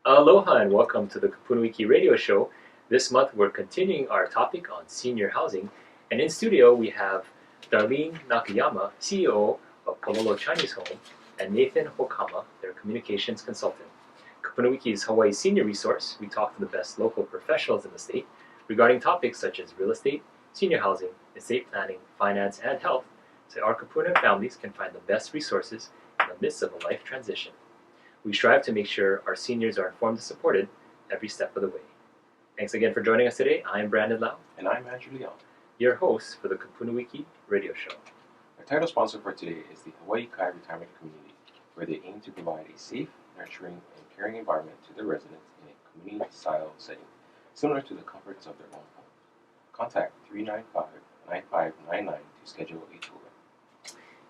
Aloha and welcome to the KupunaWiki radio show. This month we're continuing our topic on senior housing, and in studio we have Darlene Nakayama, CEO of Palolo Chinese Home, and Nathan Hokama, their communications consultant. KupunaWiki is Hawaii's senior resource. We talk to the best local professionals in the state regarding topics such as real estate, senior housing, estate planning, finance, and health, so our Kupuna families can find the best resources in the midst of a life transition. We strive to make sure our seniors are informed and supported every step of the way. Thanks again for joining us today. I'm Brandon Lau. And I'm Andrew Leon, your host for the KupunaWiki radio show. Our title sponsor for today is the Hawaii Kai Retirement Community, where they aim to provide a safe, nurturing, and caring environment to their residents in a community-style setting, similar to the comforts of their own home. Contact 395-9599 to schedule a tour.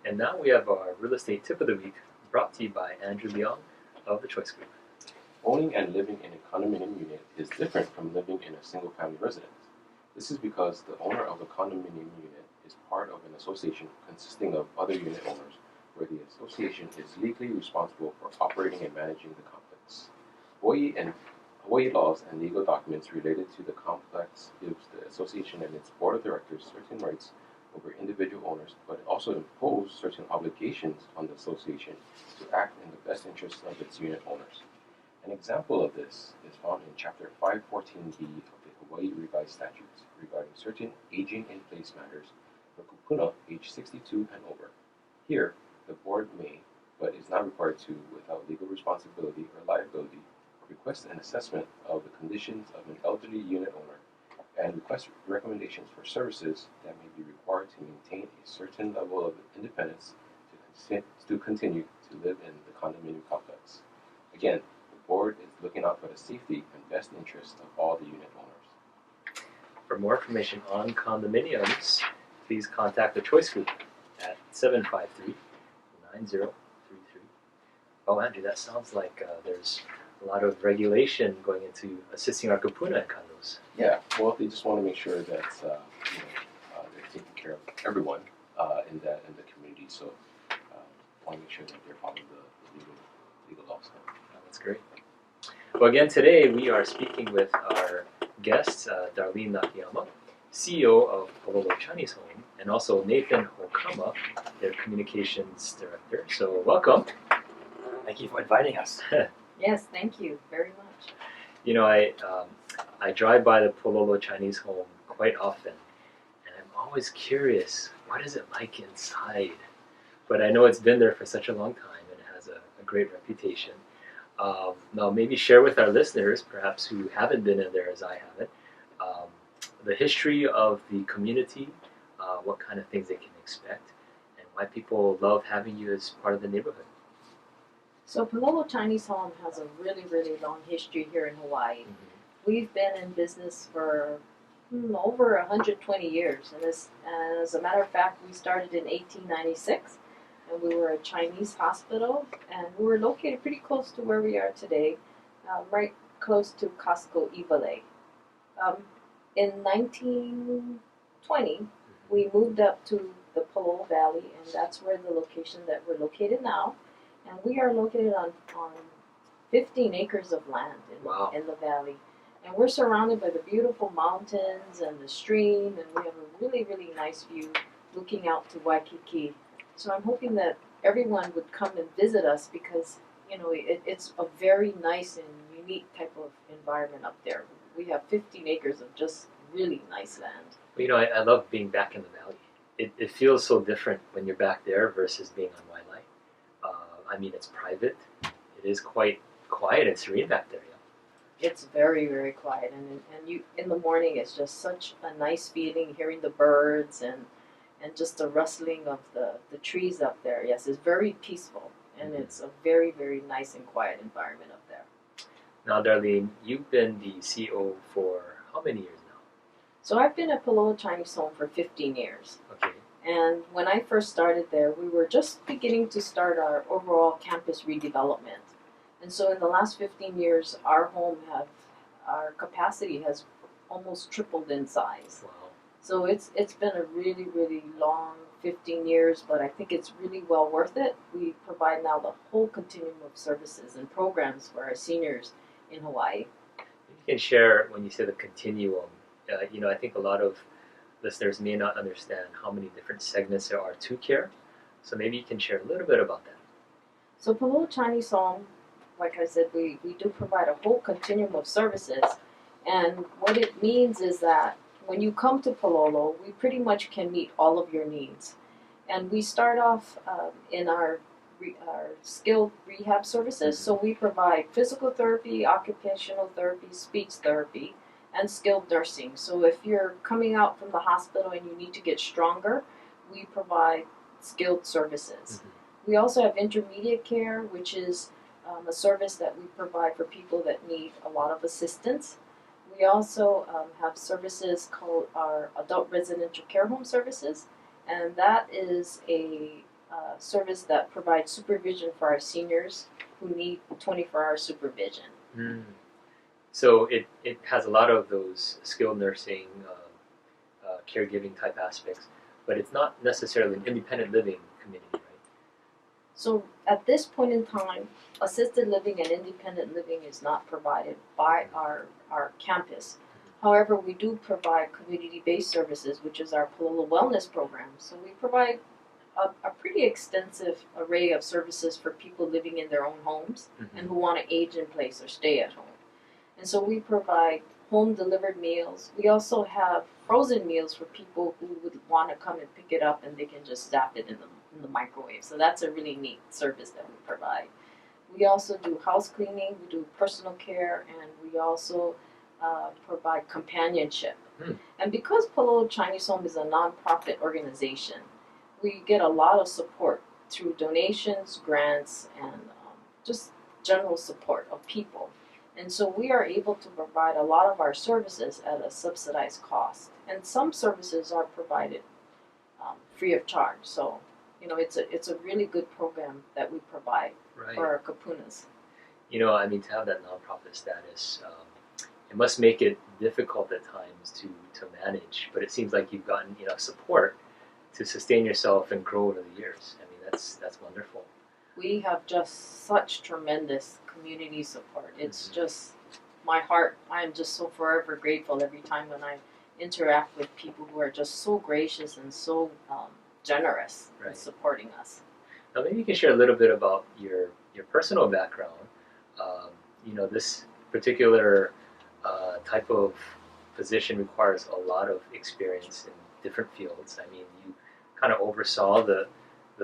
And now we have our real estate tip of the week, brought to you by Andrew Leon of the Choice Group. Owning and living in a condominium unit is different from living in a single-family residence. This is because the owner of a condominium unit is part of an association consisting of other unit owners, where the association is legally responsible for operating and managing the complex. Hawaii laws and legal documents related to the complex gives the association and its board of directors certain rights over individual owners, but it also imposes certain obligations on the association to act in the best interests of its unit owners. An example of this is found in Chapter 514B of the Hawaii Revised Statutes regarding certain aging-in-place matters for kupuna age 62 and over. Here, the board may, but is not required to, without legal responsibility or liability, request an assessment of the conditions of an elderly unit owner and request recommendations for services that may be required to maintain a certain level of independence to continue to live in the condominium complex. Again, the board is looking out for the safety and best interests of all the unit owners. For more information on condominiums, please contact the Choice Group at 753-9033. Oh, Andrew, that sounds like there's a lot of regulation going into assisting our kupuna condos. Yeah, well, they just want to make sure that they're taking care of everyone in the community. So, want to make sure that they're following the legal laws. Oh, that's great. Well, again, today we are speaking with our guest, Darlene Nakayama, CEO of Palolo Chinese Home, and also Nathan Hokama, their communications director. So, welcome. Thank you for inviting us. Yes, thank you very much. You know, I drive by the Palolo Chinese Home quite often, and I'm always curious, what is it like inside? But I know it's been there for such a long time and it has a great reputation. Now, maybe share with our listeners, perhaps who haven't been in there as I haven't, the history of the community, what kind of things they can expect, and why people love having you as part of the neighborhood. So Palolo Chinese Home has a really, really long history here in Hawaii. Mm-hmm. We've been in business for over 120 years. And as a matter of fact, we started in 1896, and we were a Chinese hospital, and we were located pretty close to where we are today, right close to Costco Iwalei. In 1920, we moved up to the Palolo Valley, and that's where the location that we're located now. And we are located on 15 acres of land in the valley. And we're surrounded by the beautiful mountains and the stream, and we have a really, really nice view looking out to Waikiki. So I'm hoping that everyone would come and visit us because, you know, it's a very nice and unique type of environment up there. We have 15 acres of just really nice land. Well, you know, I love being back in the valley. It feels so different when you're back there versus being on Wailai. I mean, it's private. It is quite quiet and serene back there. Yeah? It's very, very quiet, and you in the morning it's just such a nice feeling hearing the birds and just the rustling of the trees up there. Yes, it's very peaceful, and it's a very, very nice and quiet environment up there. Now, Darlene, you've been the CEO for how many years now? So I've been at Palolo Chinese Home for 15 years. Okay. And when I first started there, we were just beginning to start our overall campus redevelopment. And so in the last 15 years, our our capacity has almost tripled in size. Wow. So it's been a really, really long 15 years, but I think it's really well worth it. We provide now the whole continuum of services and programs for our seniors in Hawaii. You can share when you say the continuum. I think a lot of listeners may not understand how many different segments there are to care. So maybe you can share a little bit about that. So Palolo Chinese Home, like I said, we do provide a whole continuum of services. And what it means is that when you come to Palolo, we pretty much can meet all of your needs. And we start off in our skilled rehab services. So we provide physical therapy, occupational therapy, speech therapy, and skilled nursing. So if you're coming out from the hospital and you need to get stronger, we provide skilled services. We also have intermediate care, which is a service that we provide for people that need a lot of assistance. We also have services called our adult residential care home services, and that is a service that provides supervision for our seniors who need 24-hour supervision. So it has a lot of those skilled nursing, caregiving type aspects, but it's not necessarily an independent living community, right? So at this point in time, assisted living and independent living is not provided by our campus. However, we do provide community-based services, which is our Palolo Wellness program. So we provide a pretty extensive array of services for people living in their own homes and who want to age in place or stay at home. And so we provide home-delivered meals. We also have frozen meals for people who would want to come and pick it up and they can just zap it in the microwave. So that's a really neat service that we provide. We also do house cleaning, we do personal care, and we also provide companionship. And because Palolo Chinese Home is a nonprofit organization, we get a lot of support through donations, grants, and just general support of people. And so we are able to provide a lot of our services at a subsidized cost. And some services are provided free of charge. So, it's a really good program that we provide for our kapunas. To have that nonprofit status, it must make it difficult at times to manage, but it seems like you've gotten enough support to sustain yourself and grow over the years. That's wonderful. We have just such tremendous community support. It's just my heart. I am just so forever grateful every time when I interact with people who are just so gracious and so generous in supporting us. Now maybe you can share a little bit about your personal background. This particular type of position requires a lot of experience in different fields. You kind of oversaw the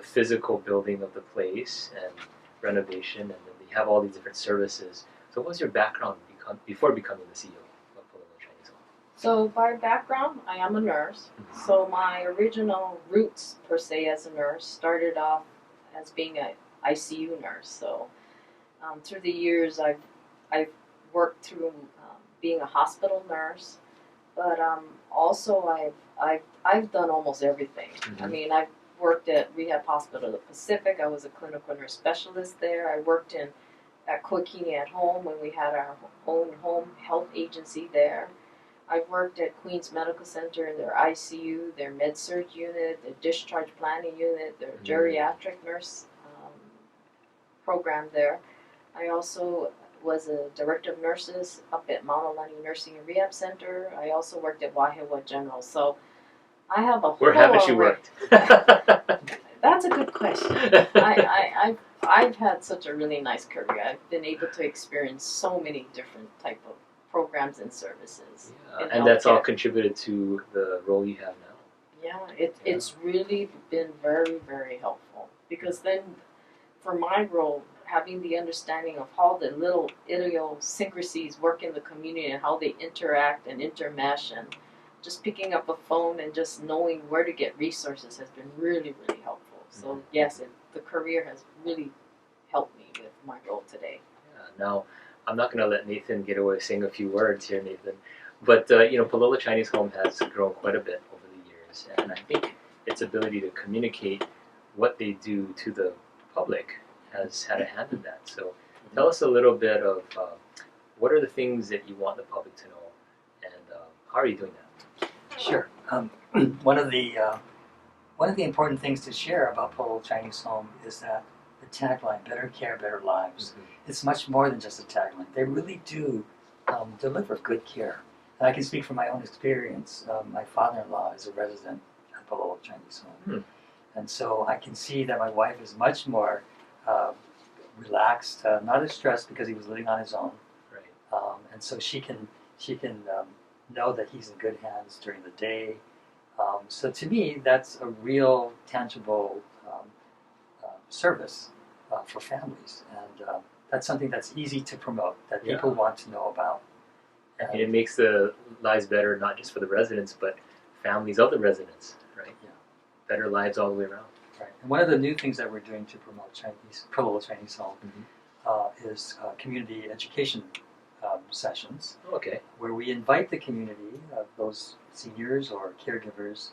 physical building of the place and renovation, and then you have all these different services. So what was your background before becoming the CEO of Palolo Chinese Home? So by background, I am a nurse. So my original roots, per se, as a nurse started off as being an ICU nurse. So through the years, I've worked through being a hospital nurse, but also I've done almost everything. I've worked at Rehab Hospital of the Pacific. I was a clinical nurse specialist there. I worked at Kuakini at Home when we had our own home health agency there. I've worked at Queens Medical Center in their ICU, their med-surg unit, their discharge planning unit, their geriatric nurse program there. I also was a director of nurses up at Maunalani Nursing and Rehab Center. I also worked at Wahiawa General. So I have a whole Where haven't you worked? That's a good question. I've had such a really nice career. I've been able to experience so many different type of programs and services. And that's all contributed to the role you have now. It's really been very, very helpful, because then for my role, having the understanding of how the little idiosyncrasies work in the community and how they interact and intermesh, and just picking up a phone and just knowing where to get resources has been really, really helpful. So yes, the career has really helped me with my role today. Now, I'm not going to let Nathan get away saying a few words here, Nathan. But, Palolo Chinese Home has grown quite a bit over the years. And I think its ability to communicate what they do to the public has had a hand in that. So tell us a little bit of what are the things that you want the public to know, and how are you doing that? Sure. One of the important things to share about Palolo Chinese Home is that the tagline, better care, better lives. Mm-hmm. It's much more than just a tagline. They really do deliver good care. And I can speak from my own experience. My father-in-law is a resident at Palolo Chinese Home. And so I can see that my wife is much more relaxed, not as stressed because he was living on his own. Right. And so she can know that he's in good hands during the day. So to me, that's a real tangible service for families, and that's something that's easy to promote, that people want to know about. And it makes the lives better, not just for the residents, but families of the residents, right? Yeah. Better lives all the way around. Right. And one of the new things that we're doing to promote Palolo Chinese Home is community education sessions. Okay. Where we invite the community, those seniors or caregivers,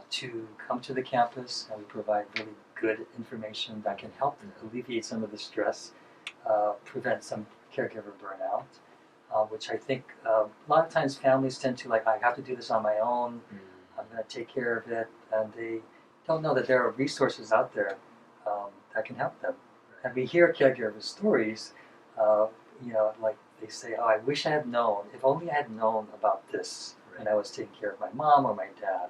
to come to the campus, and we provide really good information that can help alleviate some of the stress, prevent some caregiver burnout, which I think a lot of times families tend to I have to do this on my own, I'm going to take care of it, and they don't know that there are resources out there that can help them. And we hear caregiver stories, like they say, oh, I wish I had known, if only I had known about this when I was taking care of my mom or my dad.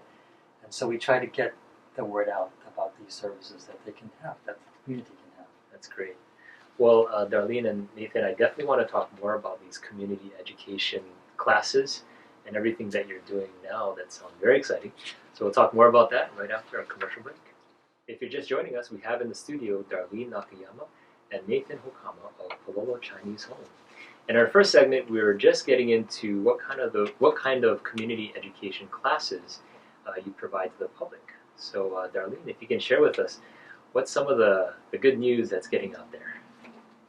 And so we try to get the word out about these services that they can have, that the community can have. That's great. Well, Darlene and Nathan, I definitely want to talk more about these community education classes and everything that you're doing now. That sounds very exciting. So we'll talk more about that right after our commercial break. If you're just joining us, we have in the studio Darlene Nakayama and Nathan Hokama of Palolo Chinese Home. In our first segment, we were just getting into what kind of community education classes you provide to the public. So, Darlene, if you can share with us, what's some of the good news that's getting out there?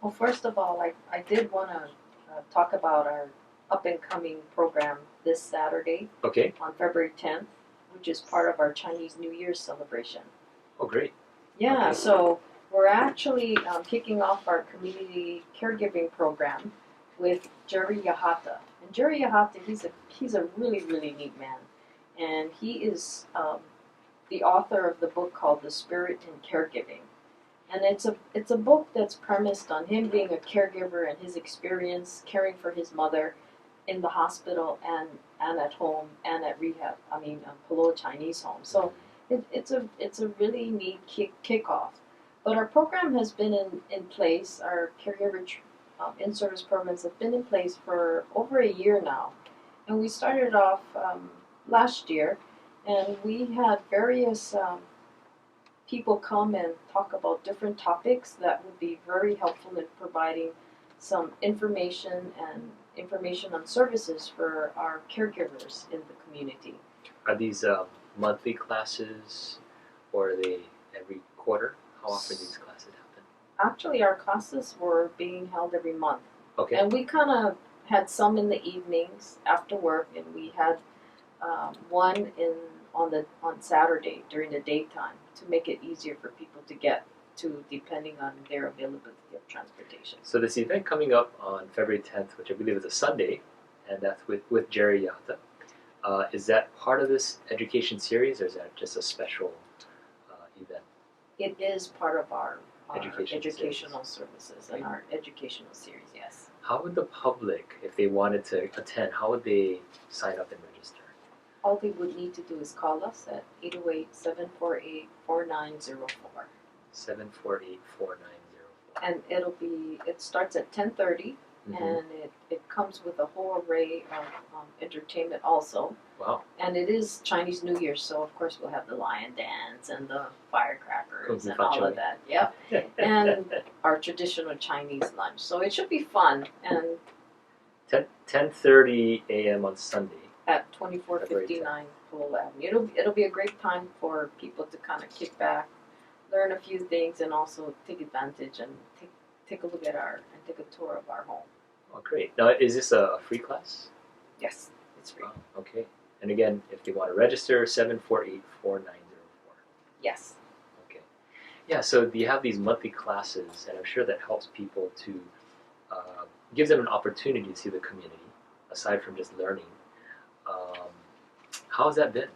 Well, first of all, I did want to talk about our up-and-coming program this Saturday on February 10th, which is part of our Chinese New Year's celebration. Oh, great. Yeah, so we're actually kicking off our community caregiving program with Jerry Yahata. And Jerry Yahata, he's a really, really neat man. And he is the author of the book called The Spirit in Caregiving. And it's a book that's premised on him being a caregiver and his experience caring for his mother in the hospital and at home and at rehab. Palolo Chinese Home. So it's a really neat kickoff. But our program has been in place. Our caregiver in-service programs have been in place for over a year now. And we started off last year, and we had various people come and talk about different topics that would be very helpful in providing some information on services for our caregivers in the community. Are these monthly classes, or are they every quarter? How often do these classes happen? Actually, our classes were being held every month. Okay. And we kind of had some in the evenings after work, and we had one on Saturday during the daytime to make it easier for people to get to, depending on their availability of transportation. So this event coming up on February 10th, which I believe is a Sunday, and that's with Jerry Yahata. Is that part of this education series, or is that just a special event? It is part of our Educational services and our educational series, yes. How would the public, if they wanted to attend, how would they sign up and register? All they would need to do is call us at 808-748-4904. 748-4904. And it starts at 10:30, and it comes with a whole array of entertainment also. Wow. And it is Chinese New Year, so of course we'll have the lion dance and the firecrackers and all of that. Yep. And our traditional Chinese lunch. So it should be fun. And 10:30 a.m. on Sunday. At 2459 Palolo Avenue. It'll be a great time for people to kind of kick back, learn a few things, and also take advantage and take a look at take a tour of our home. Oh, great. Now, is this a free class? Yes, it's free. Oh, okay. And again, if they want to register, 748-4904. Yes. Okay. Yeah, so you have these monthly classes, and I'm sure that helps people to, gives them an opportunity to see the community, aside from just learning. How has that been?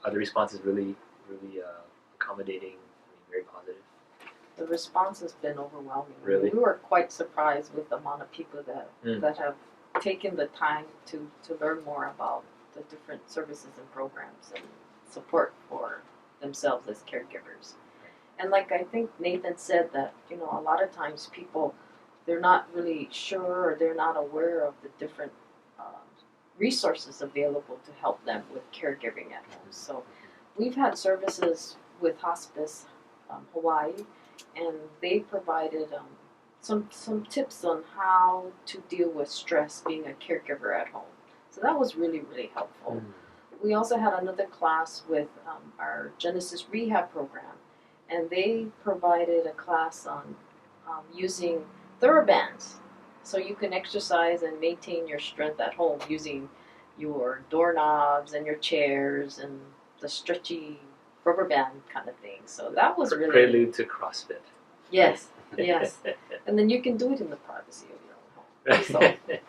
Are the responses really accommodating? Very positive? the response has been overwhelming. Really? We were quite surprised with the amount of people that have taken the time to learn more about the different services and programs and support for themselves as caregivers. And like I think Nathan said that, a lot of times people, they're not really sure or they're not aware of the different resources available to help them with caregiving at home. So we've had services with Hospice Hawaii, and they provided some tips on how to deal with stress being a caregiver at home. So that was really, really helpful. We also had another class with our Genesis Rehab program, and they provided a class on using TheraBands, so you can exercise and maintain your strength at home using your doorknobs and your chairs and the stretchy rubber band kind of thing. So that was really prelude to CrossFit. Yes, yes, and then you can do it in the privacy of your own home. So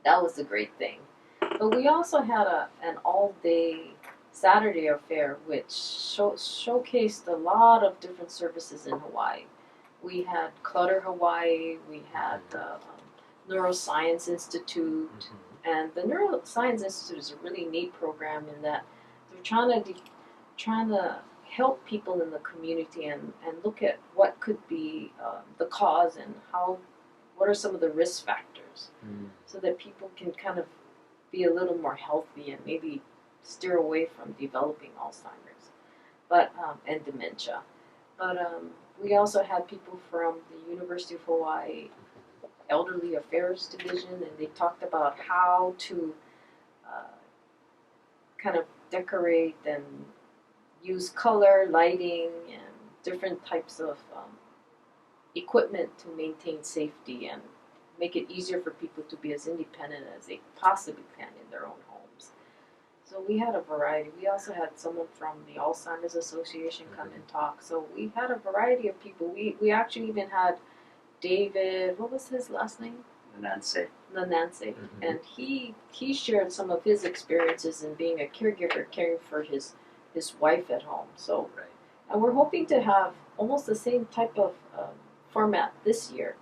that was a great thing. But we also had an all-day Saturday affair, which showcased a lot of different services in Hawaii. We had Clutter Hawaii, we had the Neuroscience Institute, and the Neuroscience Institute is a really neat program in that they're trying to help people in the community and look at what could be the cause and what are some of the risk factors, so that people can kind of be a little more healthy and maybe steer away from developing Alzheimer's, and dementia. But we also had people from the University of Hawaii Elderly Affairs Division, and they talked about how to kind of decorate and use color, lighting, and different types of equipment to maintain safety and make it easier for people to be as independent as they possibly can in their own homes. So we had a variety. We also had someone from the Alzheimer's Association come and talk. So we had a variety of people. We actually even had David, what was his last name? Nancy. And he shared some of his experiences in being a caregiver, caring for his wife at home. So, and we're hoping to have almost the same type of format this year.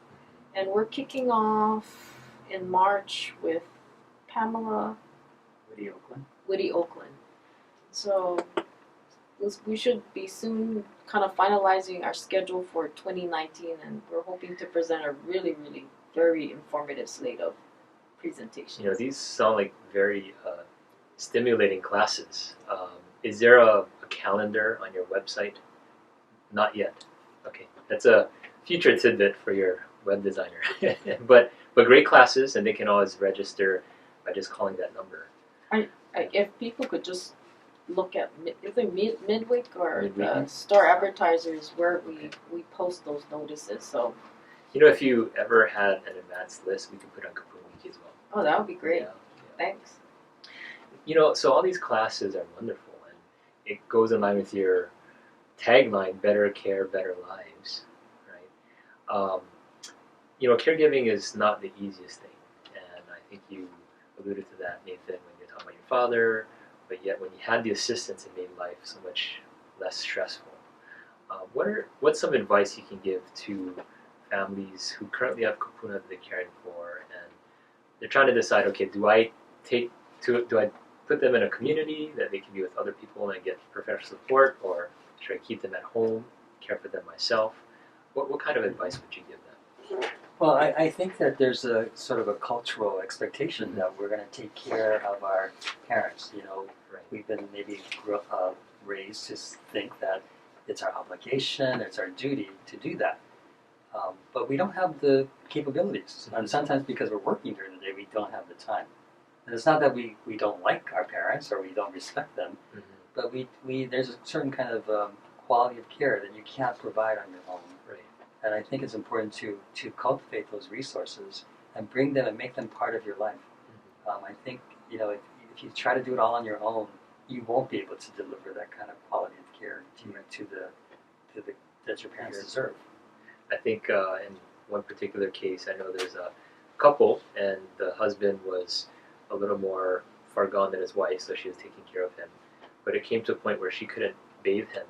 And we're kicking off in March with Pamela Whitty Oakland. So we should be soon kind of finalizing our schedule for 2019, and we're hoping to present a really, really very informative slate of presentations. These sound like very stimulating classes. Is there a calendar on your website? Not yet. Okay, that's a future tidbit for your web designer. but great classes, and they can always register by just calling that number. If people could just look at either Midweek or the Star Advertisers, where we post those notices. So, if you ever had an advanced list, we can put on KupunaWiki as well. Oh, that would be great. Yeah. Thanks. So all these classes are wonderful, and it goes in line with your tagline: "Better care, better lives." Right? Caregiving is not the easiest thing, and I think you alluded to that, Nathan, when you're talking about your father. But yet, when you had the assistance, it made life so much less stressful. What's some advice you can give to families who currently have kupuna that they're caring for, and they're trying to decide, okay, do I put them in a community that they can be with other people and get professional support, or should I keep them at home, care for them myself? What kind of advice would you give them? Well, I think that there's a sort of a cultural expectation that we're going to take care of our parents. We've been maybe raised to think that it's our obligation, it's our duty to do that. But we don't have the capabilities. And sometimes because we're working during the day, we don't have the time. And it's not that we don't like our parents or we don't respect them, but there's a certain kind of quality of care that you can't provide on your own. Right. And I think it's important to cultivate those resources and bring them and make them part of your life. I think, if you try to do it all on your own, you won't be able to deliver that kind of quality of care that your parents deserve. I think in one particular case, I know there's a couple, and the husband was a little more far gone than his wife, so she was taking care of him. But it came to a point where she couldn't bathe him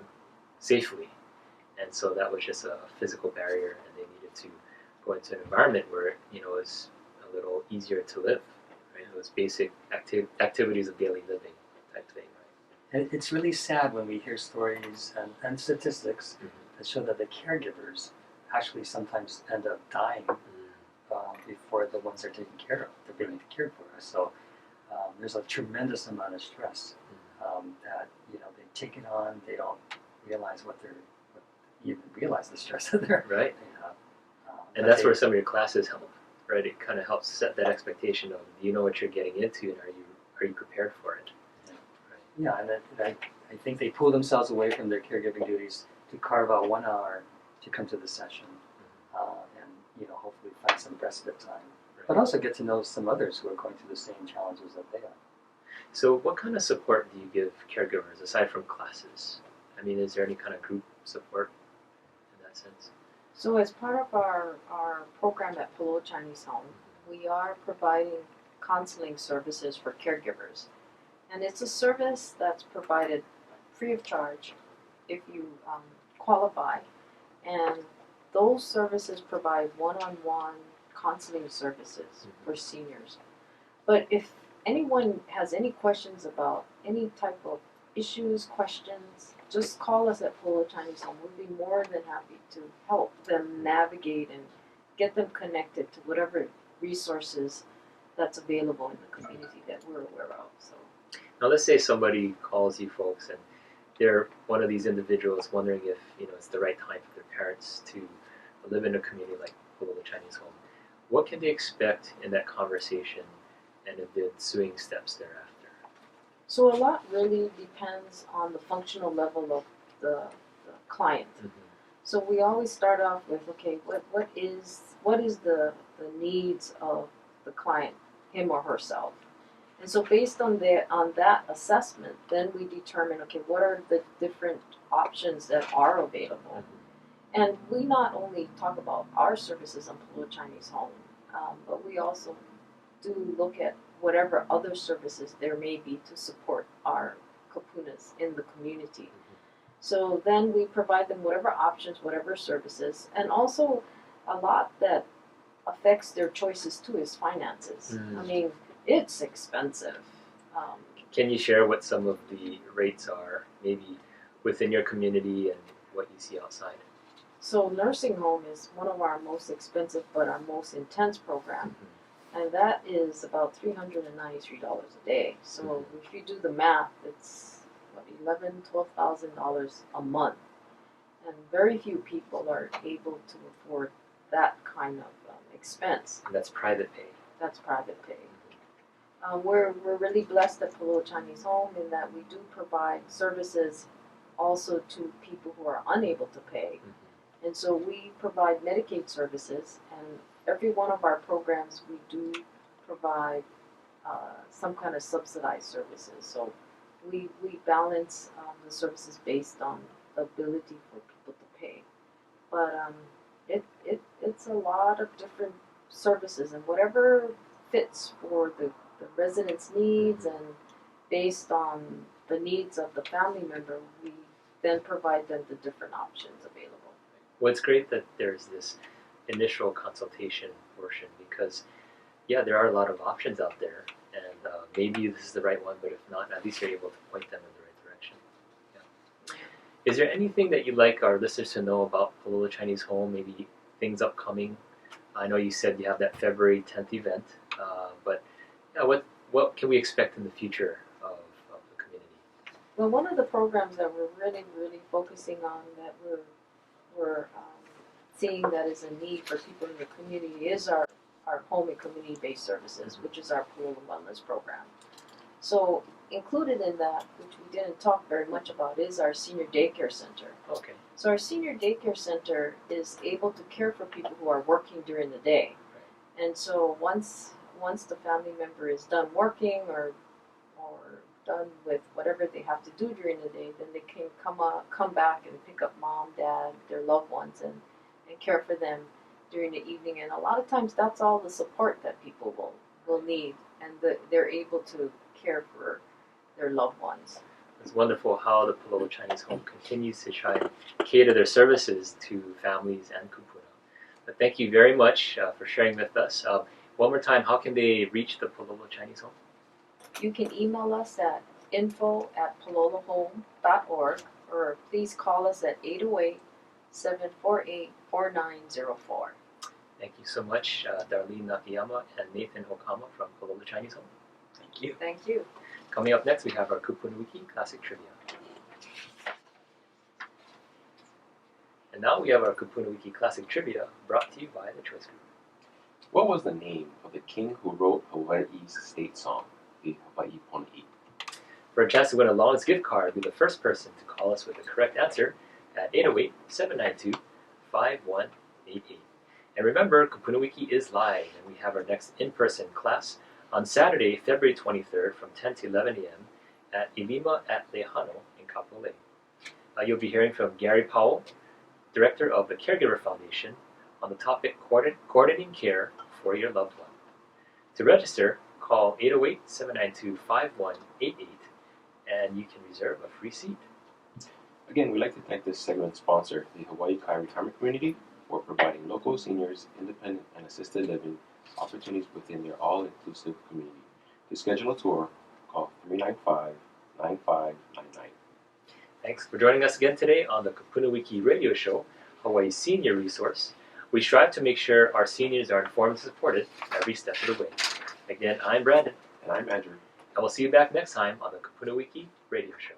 safely. and so that was just a physical barrier, and they needed to go into an environment where it was a little easier to live. Right? It was basic activities of daily living type thing. Right? And it's really sad when we hear stories and statistics that show that the caregivers actually sometimes end up dying before the ones they're taking care of. They're being cared for. So there's a tremendous amount of stress that they take it on. They don't realize even realize the stress that they're right. And that's where some of your classes help, right? It kind of helps set that expectation of, do you know what you're getting into, and are you prepared for it? Yeah, and I think they pull themselves away from their caregiving duties to carve out 1 hour to come to the session, and hopefully find some respite time, but also get to know some others who are going through the same challenges that they are. So, what kind of support do you give caregivers aside from classes? I mean, is there any kind of group support in that sense? So as part of our program at Palolo Chinese Home, we are providing counseling services for caregivers. And it's a service that's provided free of charge if you qualify. And those services provide one-on-one counseling services for seniors. But if anyone has any questions about any type of issues, questions, just call us at Palolo Chinese Home. We'd be more than happy to help them navigate and get them connected to whatever resources that's available in the community that we're aware of. So now let's say somebody calls you folks and they're one of these individuals wondering if it's the right time for their parents to live in a community like Palolo Chinese Home. What can they expect in that conversation and the ensuing steps thereafter? So a lot really depends on the functional level of the client. So we always start off with, okay, what is the needs of the client, him or herself? And so based on that assessment, then we determine, okay, what are the different options that are available? And we not only talk about our services on Palolo Chinese Home, but we also do look at whatever other services there may be to support our kapunas in the community. So then we provide them whatever options, whatever services, and also a lot that affects their choices too is finances. I mean, it's expensive. Can you share what some of the rates are, maybe within your community and what you see outside? So nursing home is one of our most expensive but our most intense program. And that is about $393 a day. So if you do the math, it's $11,000–12,000 a month, and very few people are able to afford that kind of expense. And that's private pay. That's private pay. We're really blessed at Palolo Chinese Home in that we do provide services also to people who are unable to pay, and so we provide Medicaid services, and every one of our programs we do provide some kind of subsidized services. So we balance the services based on the ability for people to pay. But it's a lot of different services, and whatever fits for the residents' needs and based on the needs of the family member, we then provide them the different options available. Well, it's great that there's this initial consultation portion because, yeah, there are a lot of options out there, and maybe this is the right one, but if not, at least you're able to point them in the right direction. Yeah. Is there anything that you'd like our listeners to know about Palolo Chinese Home, maybe things upcoming? I know you said you have that February 10th event, but yeah, what can we expect in the future of the community? Well, one of the programs that we're really focusing on that we're seeing that is a need for people in the community is our home and community-based services, which is our Palolo Wellness program. So included in that, which we didn't talk very much about, is our senior daycare center. Okay. So our senior daycare center is able to care for people who are working during the day. Right. And so once the family member is done working or done with whatever they have to do during the day, then they can come back and pick up mom, dad, their loved ones, and care for them during the evening. And a lot of times that's all the support that people will need, and they're able to care for their loved ones. It's wonderful how the Palolo Chinese Home continues to try and cater their services to families and kupuna. But thank you very much for sharing with us. One more time, how can they reach the Palolo Chinese Home? You can email us at info@palolohome.org, or please call us at 808-748-4904. Thank you so much, Darlene Nakayama and Nathan Hokama from Palolo Chinese Home. Thank you. Thank you. Coming up next, we have our KupunaWiki Classic Trivia. And now we have our KupunaWiki Classic Trivia brought to you by the Choice Group. What was the name of the king who wrote Hawaii's state song, the Hawaii Pona'i? For a chance to win a Long's gift card, be the first person to call us with the correct answer at 808-792-5188. And remember, KupunaWiki is live, and we have our next in-person class on Saturday, February 23rd from 10 to 11 a.m. at Ilima at Lehano in Kapolei. You'll be hearing from Gary Powell, Director of the Caregiver Foundation, on the topic coordinating care for your loved one. To register, call 808-792-5188 and you can reserve a free seat. Again, we'd like to thank this segment's sponsor, the Hawaii Kai Retirement Community, for providing local seniors independent and assisted living opportunities within their all-inclusive community. To schedule a tour, call 395-9599. Thanks for joining us again today on the KupunaWiki Radio Show, Hawaii's senior resource. We strive to make sure our seniors are informed and supported every step of the way. Again, I'm Brandon. And I'm Andrew. And we'll see you back next time on the KupunaWiki Radio Show.